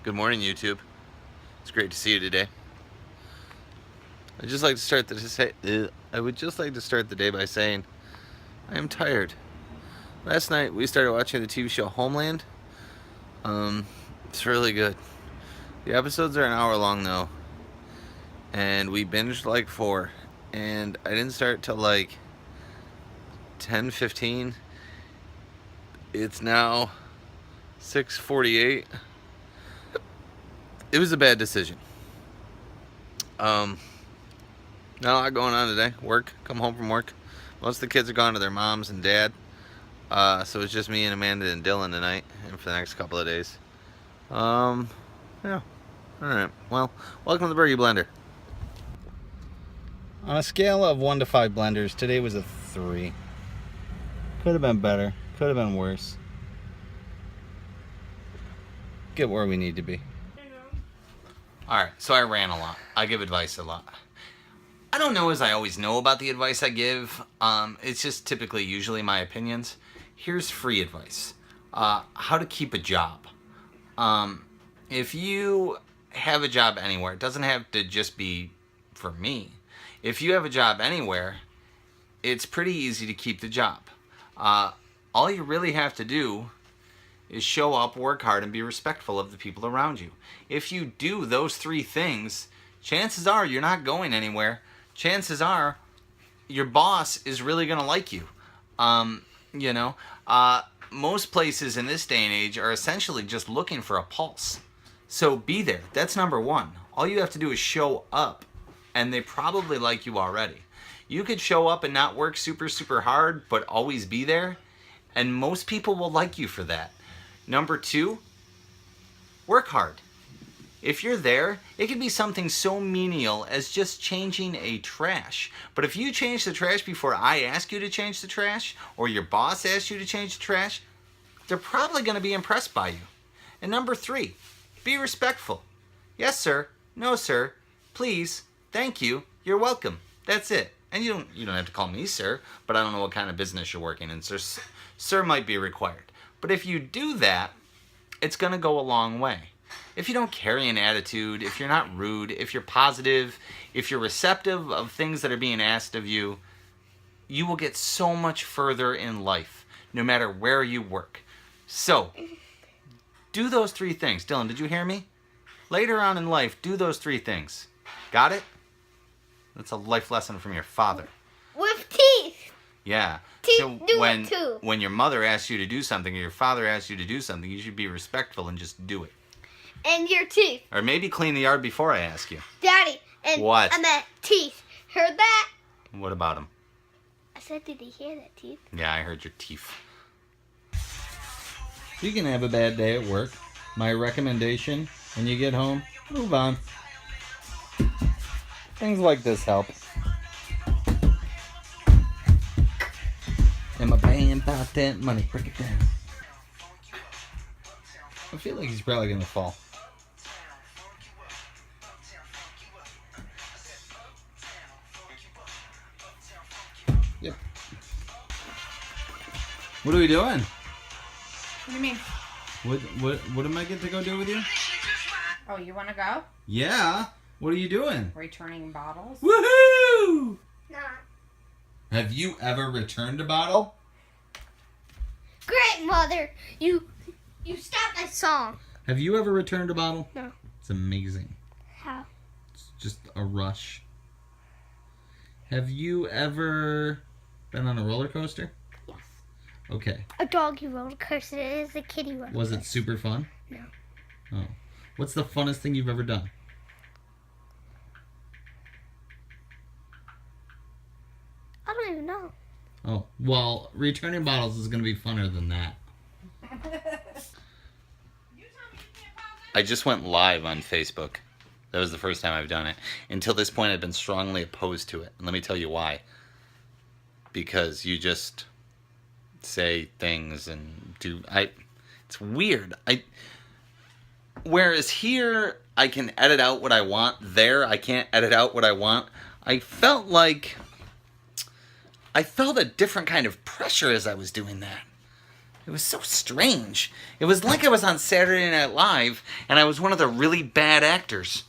Good morning, YouTube. It's great to see you today. I'd just like to start I would just like to start the day by saying I am tired. Last night we started watching the TV show Homeland. It's really good. The episodes are an hour long though, and we binged like 4, and I didn't start till like 10:15. It's now 6:48. It was a bad decision. Not a lot going on today. Work. Come home from work. Most of the kids are gone to their moms and dad. So it's just me and Amanda and Dylan tonight, and for the next couple of days. Yeah. Alright. Well, welcome to the Burgie Blender. On a scale of 1 to 5 blenders, today was a 3. Could have been better. Could have been worse. Get where we need to be. Alright, so I ran a lot. I give advice a lot. I don't know as I always know about the advice I give. It's just typically usually my opinions. Here's free advice. How to keep a job. If you have a job anywhere, it doesn't have to just be for me. If you have a job anywhere, it's pretty easy to keep the job. All you really have to do is show up, work hard, and be respectful of the people around you. If you do those 3 things, chances are you're not going anywhere. Chances are your boss is really going to like you. Most places in this day and age are essentially just looking for a pulse. So be there. That's number 1. All you have to do is show up, and they probably like you already. You could show up and not work super, super hard, but always be there, and most people will like you for that. Number 2, work hard. If you're there, it could be something so menial as just changing a trash. But if you change the trash before I ask you to change the trash, or your boss asks you to change the trash, they're probably going to be impressed by you. And number 3, be respectful. Yes, sir. No, sir. Please. Thank you. You're welcome. That's it. And you don't have to call me sir, but I don't know what kind of business you're working in. Sir might be required. But if you do that, it's going to go a long way. If you don't carry an attitude, if you're not rude, if you're positive, if you're receptive of things that are being asked of you, you will get so much further in life, no matter where you work. So, do those 3 things. Dylan, did you hear me? Later on in life, do those 3 things. Got it? That's a life lesson from your father. With teeth. Yeah. Teeth So do it too. when your mother asks you to do something or your father asks you to do something, you should be respectful and just do it. And your teeth. Or maybe clean the yard before I ask you. Daddy. And What? I meant teeth. Heard that? What about them? I said, did he hear that, teeth? Yeah, I heard your teeth. You can have a bad day at work. My recommendation, when you get home, move on. Things like this help. Am I paying about that money? Break it down. I feel like he's probably going to fall. Yep. What are we doing? What do you mean? What am I get to go do with you? Oh, you want to go? Yeah. What are you doing? Returning bottles? Woohoo! Nah. Have you ever returned a bottle? Great, Mother. You stopped my song. Have you ever returned a bottle? No. It's amazing. How? It's just a rush. Have you ever been on a roller coaster? Yes. Okay. A doggy roller coaster is a kitty roller Was it coaster. super fun? No. Oh. What's the funnest thing you've ever done? I don't even know. Oh, well, returning bottles is going to be funner than that. I just went live on Facebook. That was the first time I've done it. Until this point, I've been strongly opposed to it. And let me tell you why. Because you just say things and do... It's weird. Whereas here, I can edit out what I want. There, I can't edit out what I want. I felt a different kind of pressure as I was doing that. It was so strange. It was like I was on Saturday Night Live and I was one of the really bad actors.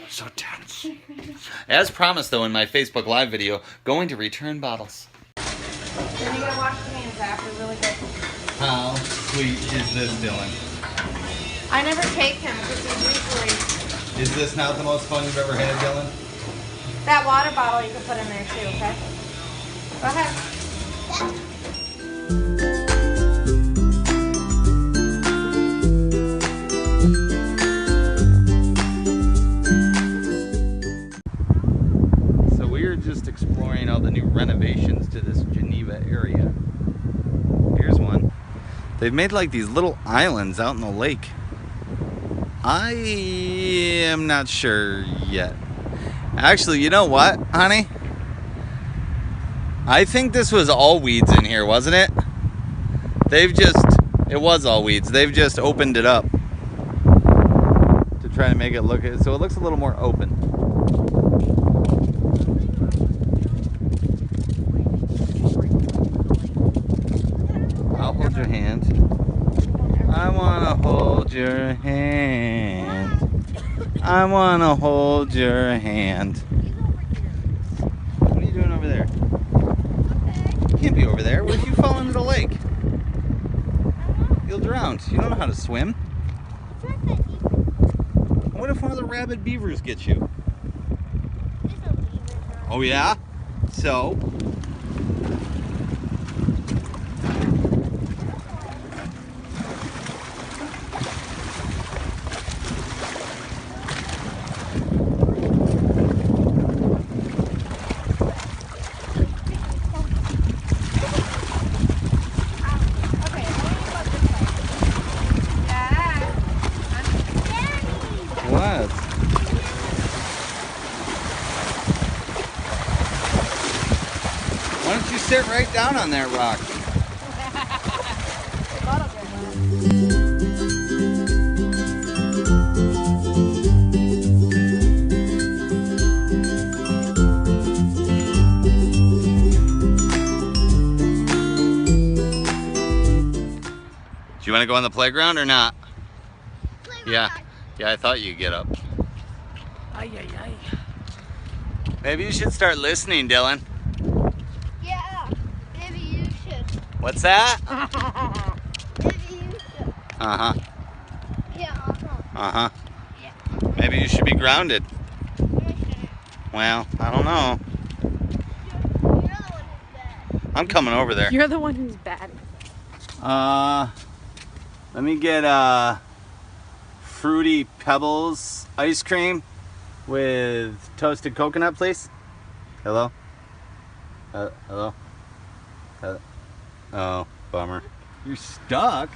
So tense. As promised, though, in my Facebook Live video, going to return bottles. Then you gotta wash your hands after really good. How sweet is this, Dylan? I never take him because he's usually... Is this not the most fun you've ever had, Dylan? That water bottle you can put in there too, okay? Go ahead. So we are just exploring all the new renovations to this Geneva area. Here's one. They've made like these little islands out in the lake. I am not sure yet. Actually, you know what, honey? I think this was all weeds in here, wasn't it? It was all weeds. They've just opened it up to try to make it look, so it looks a little more open. I'll hold your hand. I wanna hold your hand. I wanna hold your hand. What are you doing over there? You can't be over there. What if you fall into the lake? You'll drown. You don't know how to swim. What if one of the rabid beavers gets you? Oh yeah? So? What? Why don't you sit right down on that rock? Do you want to go on the playground or not? Yeah. Yeah, I thought you'd get up. Ay, ay, ay. Maybe you should start listening, Dylan. Yeah, maybe you should. What's that? Maybe you should. Uh-huh. Yeah, Uh-huh. Yeah. Maybe you should be grounded. You shouldn't. Well, I don't know. You're the one who's bad. I'm coming over there. You're the one who's bad. Let me get Fruity Pebbles ice cream with toasted coconut, please. Hello? Hello? Oh, bummer. You're stuck?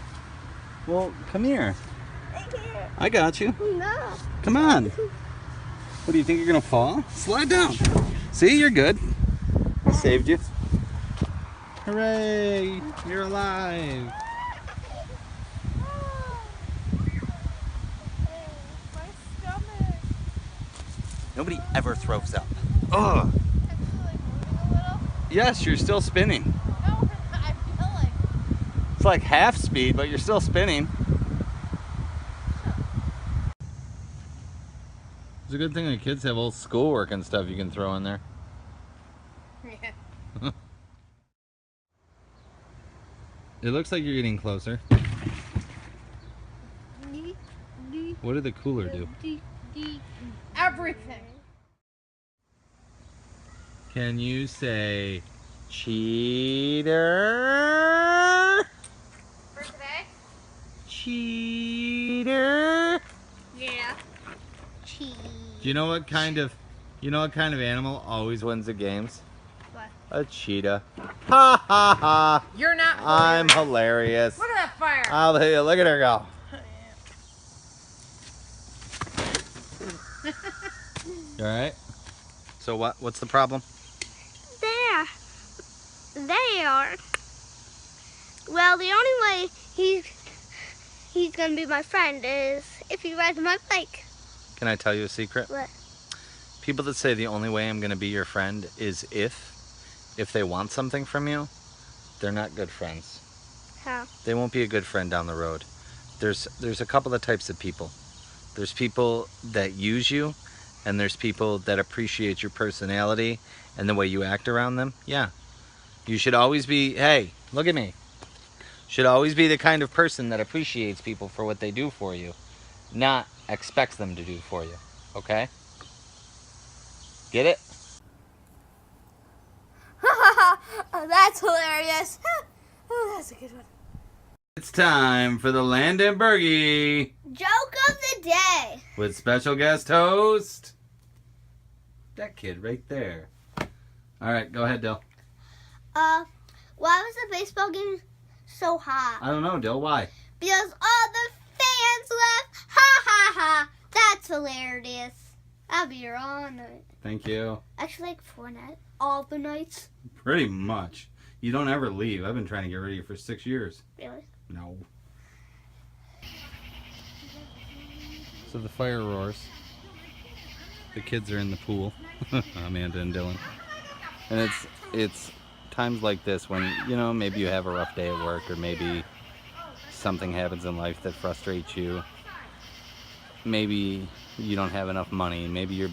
Well, come here. I got you. No. Come on. What, do you think you're gonna fall? Slide down. See, you're good. I saved you. Hooray! You're alive. My stomach. Nobody ever throws up. Ugh. Yes, you're still spinning. No, I feel like. It's like half speed, but you're still spinning. It's a good thing the kids have old schoolwork and stuff you can throw in there. Yeah. It looks like you're getting closer. What did the cooler do? Everything. Can you say cheater? For today? Cheater. Yeah. Cheese. Do you know what kind of animal always wins the games? What? A cheetah. Ha ha ha. You're not. I'm hilarious. Look at that fire. I'll tell you, look at her go. You alright? So what's the problem? There. They are. Well, the only way he's gonna be my friend is if he rides my bike. Can I tell you a secret? What? People that say the only way I'm gonna be your friend is if they want something from you, they're not good friends. How? They won't be a good friend down the road. There's a couple of types of people. There's people that use you, and there's people that appreciate your personality and the way you act around them. Yeah. You should always be, hey, look at me. Should always be the kind of person that appreciates people for what they do for you, not expects them to do for you. Okay? Get it? Oh, that's hilarious. Oh, that's a good one. It's time for the Landon Bergie Joke of the day. with special guest host, that kid right there. All right, go ahead, Dill. Why was the baseball game so hot? I don't know, Dill. Why? Because all the fans left. Ha ha ha. That's hilarious. That'll be your all night. Thank you. Actually, like 4 nights. All the nights. Pretty much. You don't ever leave. I've been trying to get rid of you for 6 years. Really? No. So the fire roars. The kids are in the pool. Amanda and Dylan. And it's times like this when, you know, maybe you have a rough day at work, or maybe something happens in life that frustrates you. Maybe you don't have enough money. Maybe your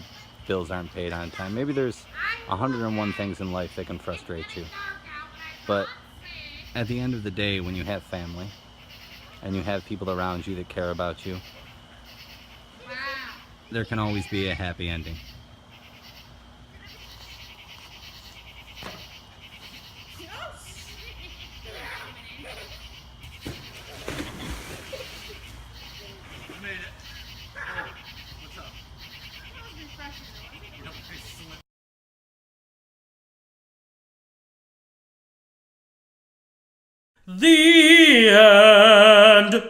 bills aren't paid on time. Maybe there's 101 things in life that can frustrate you. But at the end of the day, when you have family and you have people around you that care about you, there can always be a happy ending. The end.